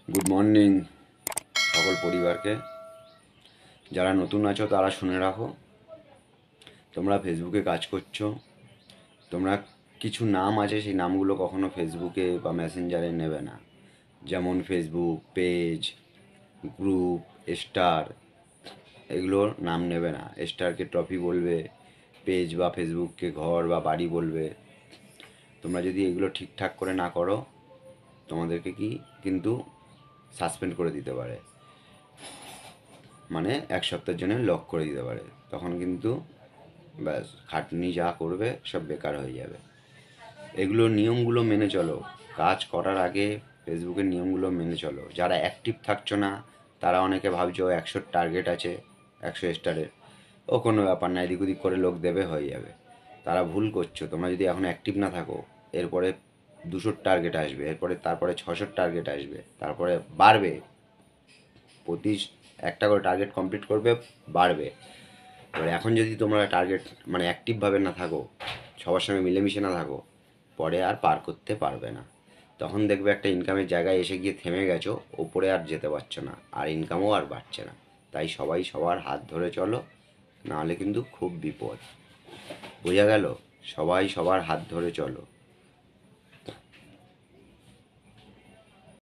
Good morning সকল পরিবারকে। যারা নতুন আছো তারা শুনে রাখো, তোমরা ফেসবুকে কাজ করছো, তোমরা কিছু নাম আছে, সেই নামগুলো কখনো ফেসবুকে বা মেসেঞ্জারে নেবে না। যেমন ফেসবুক পেজ, গ্রুপ, স্টার, এগুলোর নাম নেবে না। স্টারকে ট্রফি বলবে, পেজ বা ফেসবুককে ঘর বা বাড়ি বলবে। তোমরা যদি এগুলো ঠিকঠাক করে না করো, তোমাদেরকে কিন্তু সাসপেন্ড করে দিতে পারে, মানে 1 সপ্তাহের জন্য লক করে দিতে পারে। তখন কিন্তু ব্যাস খাটনি যা করবে সব বেকার হয়ে যাবে। এগুলো নিয়মগুলো মেনে চলো। কাজ করার আগে ফেসবুকের নিয়মগুলো মেনে চলো। যারা অ্যাক্টিভ থাকছো না, তারা অনেকে ভাবছো 100 টার্গেট আছে, 100 স্টারের, ও কোনো ব্যাপার না, এদিক ওদিক করে লোক দেবে, হয়ে যাবে। তারা ভুল করছো। তোমরা যদি এখন অ্যাক্টিভ না থাকো, এরপরে 200 টার্গেট আসবে, তারপরে 600 টার্গেট আসবে, তারপরে বাড়বে। প্রতি একটা করে টার্গেট কমপ্লিট করবে, বাড়বে। এবার এখন যদি তোমরা টার্গেট মানে অ্যাক্টিভভাবে না থাকো, সবার সঙ্গে মিলেমিশে না থাকো, পরে আর পার করতে পারবে না। তখন দেখবে একটা ইনকামের জায়গায় এসে গিয়ে থেমে গেছো, ওপরে আর যেতে পারছো না, আর ইনকামও আর বাড়ছে না। তাই সবাই সবার হাত ধরে চলো, নাহলে কিন্তু খুব বিপদ। বোঝা গেল? সবাই সবার হাত ধরে চলো।